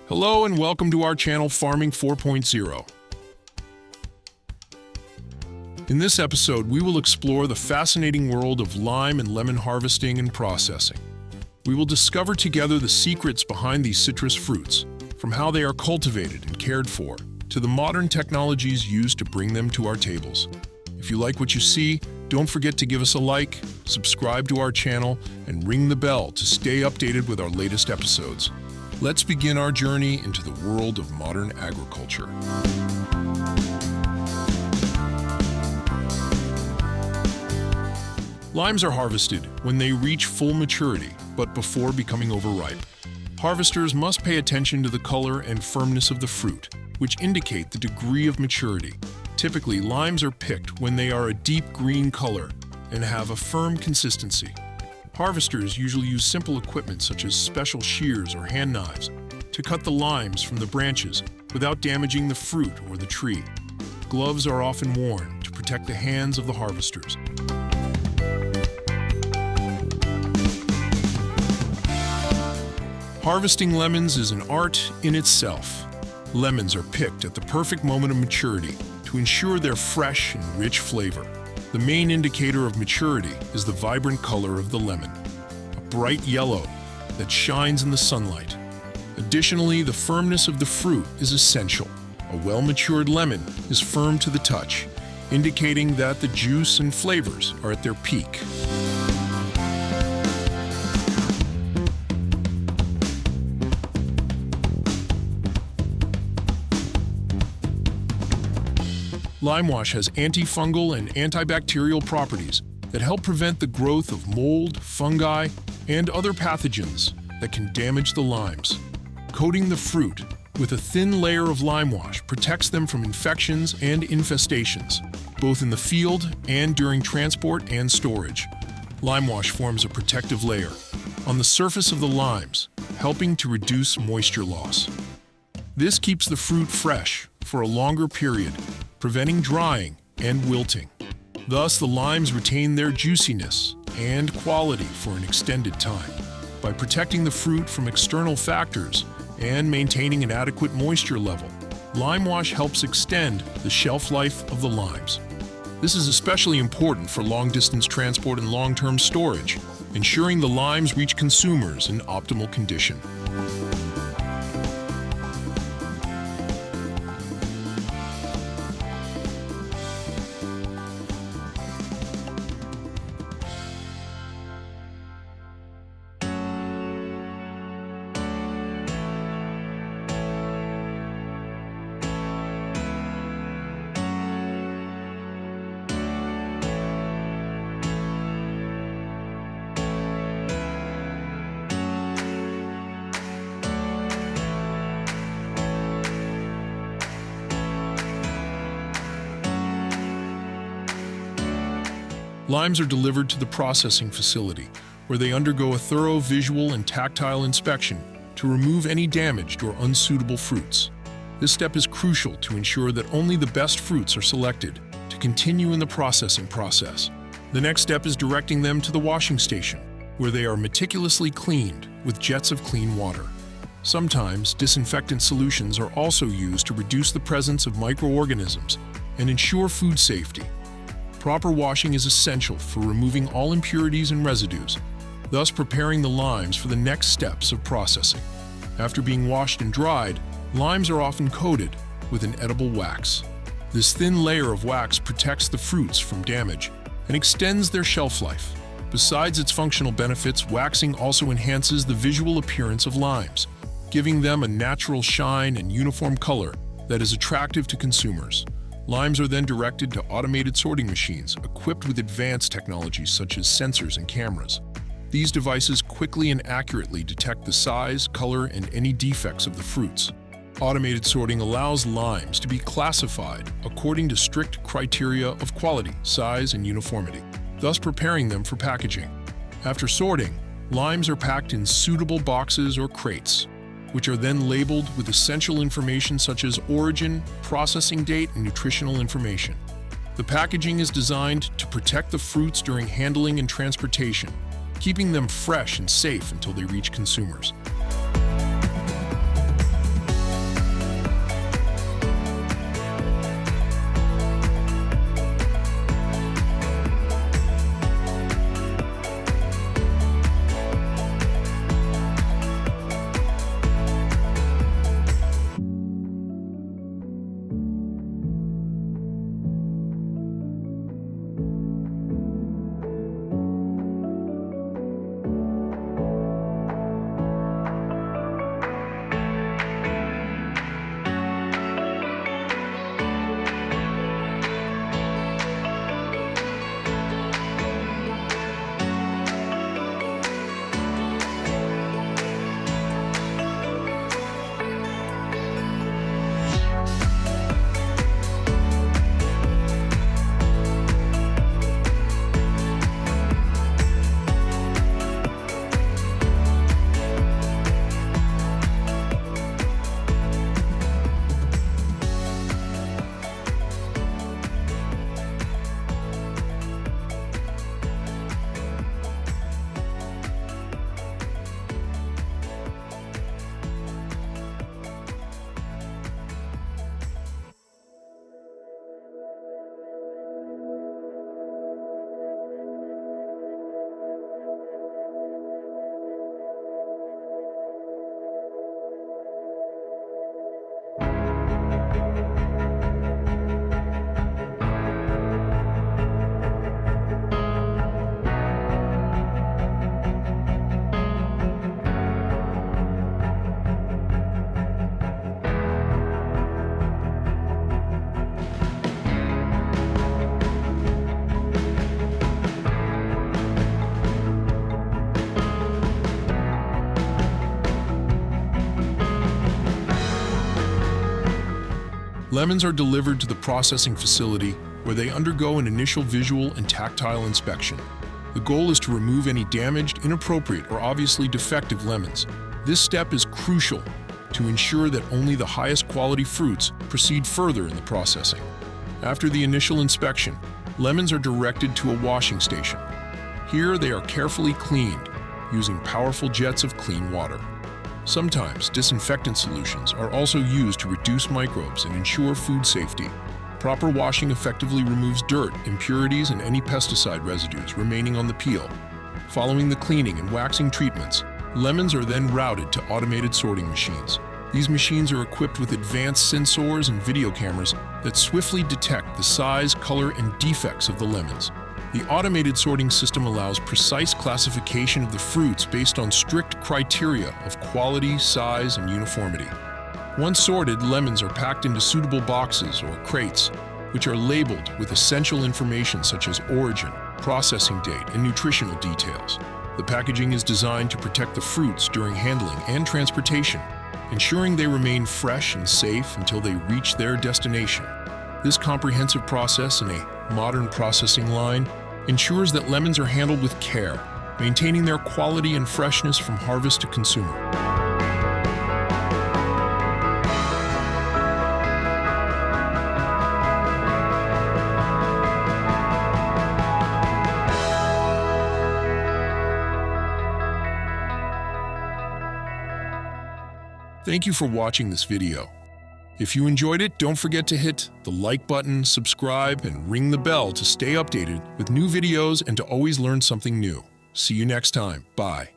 Hello and welcome to our channel Farming 4.0. In this episode, we will explore the fascinating world of lime and lemon harvesting and processing. We will discover together the secrets behind these citrus fruits, from how they are cultivated and cared for, to the modern technologies used to bring them to our tables. If you like what you see, don't forget to give us a like, subscribe to our channel, and ring the bell to stay updated with our latest episodes. Let's begin our journey into the world of modern agriculture. Limes are harvested when they reach full maturity, but before becoming overripe. Harvesters must pay attention to the color and firmness of the fruit, which indicate the degree of maturity. Typically, limes are picked when they are a deep green color and have a firm consistency. Harvesters usually use simple equipment such as special shears or hand knives to cut the limes from the branches without damaging the fruit or the tree. Gloves are often worn to protect the hands of the harvesters. Harvesting lemons is an art in itself. Lemons are picked at the perfect moment of maturity to ensure their fresh and rich flavor. The main indicator of maturity is the vibrant color of the lemon, a bright yellow that shines in the sunlight. Additionally, the firmness of the fruit is essential. A well-matured lemon is firm to the touch, indicating that the juice and flavors are at their peak. Lime wash has antifungal and antibacterial properties that help prevent the growth of mold, fungi, and other pathogens that can damage the limes. Coating the fruit with a thin layer of lime wash protects them from infections and infestations, both in the field and during transport and storage. Lime wash forms a protective layer on the surface of the limes, helping to reduce moisture loss. This keeps the fruit fresh for a longer period, preventing drying and wilting. Thus, the limes retain their juiciness and quality for an extended time. By protecting the fruit from external factors and maintaining an adequate moisture level, lime wash helps extend the shelf life of the limes. This is especially important for long-distance transport and long-term storage, ensuring the limes reach consumers in optimal condition. Limes are delivered to the processing facility, where they undergo a thorough visual and tactile inspection to remove any damaged or unsuitable fruits. This step is crucial to ensure that only the best fruits are selected to continue in the processing process. The next step is directing them to the washing station, where they are meticulously cleaned with jets of clean water. Sometimes, disinfectant solutions are also used to reduce the presence of microorganisms and ensure food safety. Proper washing is essential for removing all impurities and residues, thus preparing the limes for the next steps of processing. After being washed and dried, limes are often coated with an edible wax. This thin layer of wax protects the fruits from damage and extends their shelf life. Besides its functional benefits, waxing also enhances the visual appearance of limes, giving them a natural shine and uniform color that is attractive to consumers. Limes are then directed to automated sorting machines equipped with advanced technologies such as sensors and cameras. These devices quickly and accurately detect the size, color, and any defects of the fruits. Automated sorting allows limes to be classified according to strict criteria of quality, size, and uniformity, thus preparing them for packaging. After sorting, limes are packed in suitable boxes or crates, which are then labeled with essential information such as origin, processing date, and nutritional information. The packaging is designed to protect the fruits during handling and transportation, keeping them fresh and safe until they reach consumers. Lemons are delivered to the processing facility where they undergo an initial visual and tactile inspection. The goal is to remove any damaged, inappropriate, or obviously defective lemons. This step is crucial to ensure that only the highest quality fruits proceed further in the processing. After the initial inspection, lemons are directed to a washing station. Here they are carefully cleaned using powerful jets of clean water. Sometimes disinfectant solutions are also used to reduce microbes and ensure food safety. Proper washing effectively removes dirt, impurities, and any pesticide residues remaining on the peel. Following the cleaning and waxing treatments, lemons are then routed to automated sorting machines. These machines are equipped with advanced sensors and video cameras that swiftly detect the size, color, and defects of the lemons. The automated sorting system allows precise classification of the fruits based on strict criteria of quality, size, and uniformity. Once sorted, lemons are packed into suitable boxes or crates, which are labeled with essential information such as origin, processing date, and nutritional details. The packaging is designed to protect the fruits during handling and transportation, ensuring they remain fresh and safe until they reach their destination. This comprehensive process in a modern processing line ensures that lemons are handled with care, maintaining their quality and freshness from harvest to consumer. Thank you for watching this video. If you enjoyed it, don't forget to hit the like button, subscribe, and ring the bell to stay updated with new videos and to always learn something new. See you next time. Bye.